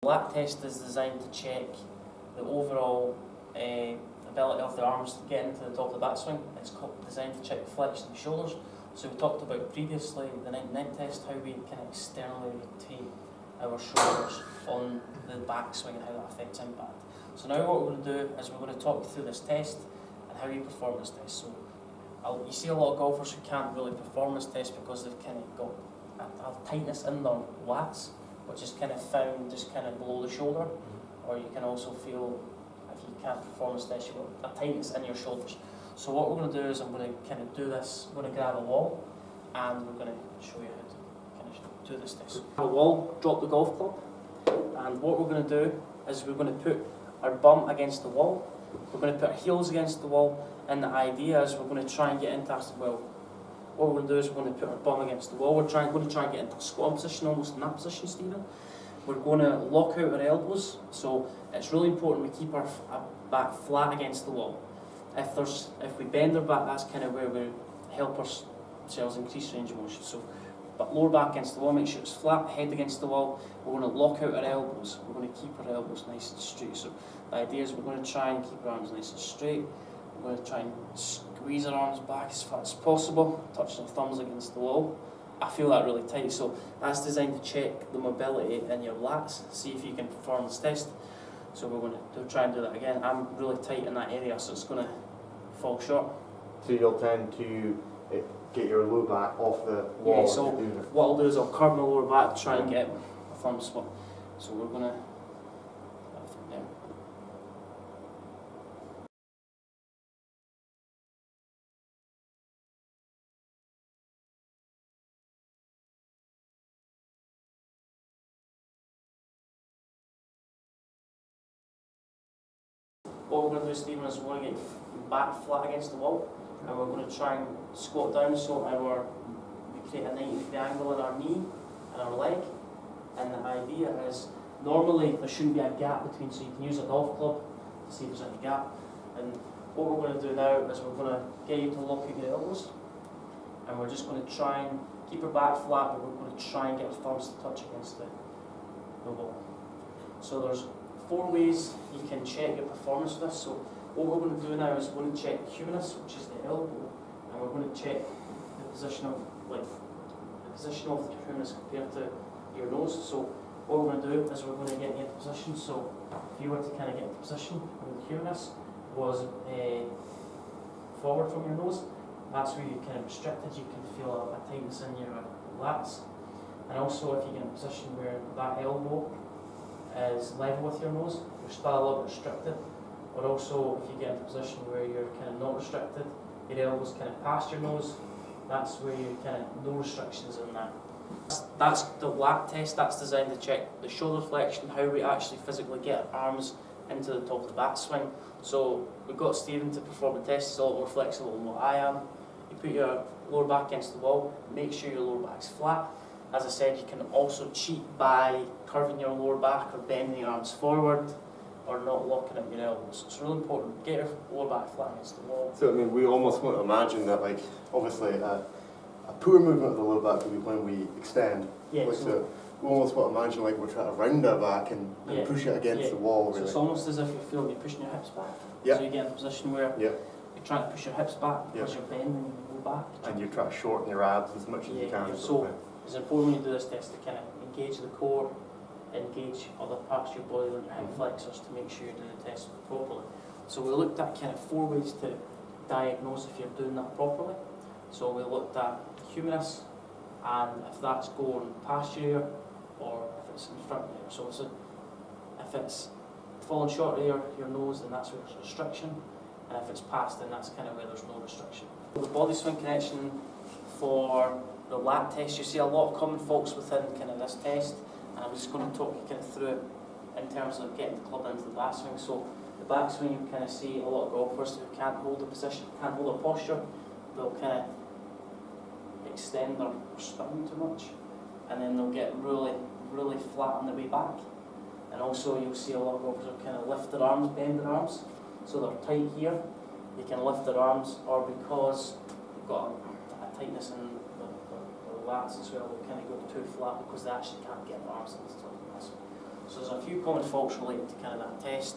lAT test is designed to check the overall ability of the arms to get into the top of the backswing. It's designed to check the flexion of the shoulders. So we talked about previously, the 99 test, how we can externally rotate our shoulders on the backswing and how that affects impact. So now what we're going to do is we're going to talk you through this test and how you perform this test. So you see a lot of golfers who can't really perform this test because they've kind of got a tightness in their lats, which is kind of found just kind of below the shoulder, or you can also feel, if you can't perform this test, you've got a tightness in your shoulders. So what we're going to do is I'm going to kind of do this, I'm going to grab a wall and we're going to show you how to kind of do this test. A wall, drop the golf club, and what we're going to do is we're going to put our bum against the wall, we're going to put our heels against the wall, and the idea is we're going to try and get into, well, what we're going to do is we're going to put our bum against the wall, we're going to try and get into a squat position, almost in that position, Stephen. We're going to lock out our elbows, so it's really important we keep our back flat against the wall. If we bend our back, that's kind of where we help ourselves increase range of motion. So, but lower back against the wall, make sure it's flat, head against the wall. We're going to lock out our elbows. We're going to keep our elbows nice and straight. So the idea is we're going to try and keep our arms nice and straight. We're going to try and squeeze our arms back as far as possible, touching our thumbs against the wall. I feel that really tight, so that's designed to check the mobility in your lats, see if you can perform this test. So we're going to try and do that again. I'm really tight in that area, so it's going to fall short. So you'll tend to get your low back off the wall? Yeah, so what I'll do is I'll curve my lower back to try and get a thumb spot. So we're going to, there. What we're going to do, Stephen, is we're going to get your back flat against the wall, and we're going to try and squat down so we create a 90-degree angle in our knee and our leg. And the idea is, normally there shouldn't be a gap between, so you can use a golf club to see if there's any gap. And what we're going to do now is we're going to get you to lock out your elbows, and we're just going to try and keep our back flat, but we're going to try and get our thumbs to touch against the wall. So there's 4 ways you can check your performance with this. So what we're going to do now is we're going to check humerus, which is the elbow, and we're going to check the position of the humerus compared to your nose. So what we're going to do is we're going to get you into position. So if you were to kind of get into position where the humerus was forward from your nose, that's where you're kind of restricted. You can feel a tightness in your lats. And also if you get in a position where that elbow is level with your nose, you're still a little bit restricted. But also if you get in a position where you're kind of not restricted, your elbow's kind of past your nose, that's where you kind of no restrictions in that. That's the lAT test. That's designed to check the shoulder flexion, how we actually physically get our arms into the top of the backswing. So we've got Stephen to perform the test. He's a lot more flexible than what I am. You put your lower back against the wall, make sure your lower back's flat. As I said, you can also cheat by curving your lower back or bending your arms forward or not locking up your elbows. It's really important. Get your lower back flat against the wall. So I mean, we almost want to imagine that, like, obviously a poor movement of the lower back would be when we extend. Yeah, like, so we almost want to imagine like we're trying to round our back and push it against the wall. Really. So it's almost as if you feel you're pushing your hips back. Yeah. So you get in a position where you're trying to push your hips back because you're bending your lower back. And you're trying to shorten your abs as much as you can. So it's important when you do this test to kind of engage the core, engage other parts of your body like your hip flexors to make sure you're doing the test properly. So we looked at kind of 4 ways to diagnose if you're doing that properly. So we looked at humerus, and if that's going past your ear or if it's in front of your ear. So if it's falling short of your nose, then that's where there's a restriction, and if it's past, then that's kind of where there's no restriction. The body swing connection for the lAT test, you see a lot of common faults within kind of this test, and I'm just going to talk you kind of through it in terms of getting the club into the backswing. So the backswing, you kind of see a lot of golfers who can't hold a position, can't hold a posture. They'll kind of extend their spine too much, and then they'll get really, really flat on the way back. And also you'll see a lot of golfers who kind of lift their arms, bend their arms, so they're tight here. They can lift their arms, or because they've got a tightness in the lats as well, they kind of go too flat because they actually can't get their arms into the top of the muscle. So there's a few common faults related to kind of that test.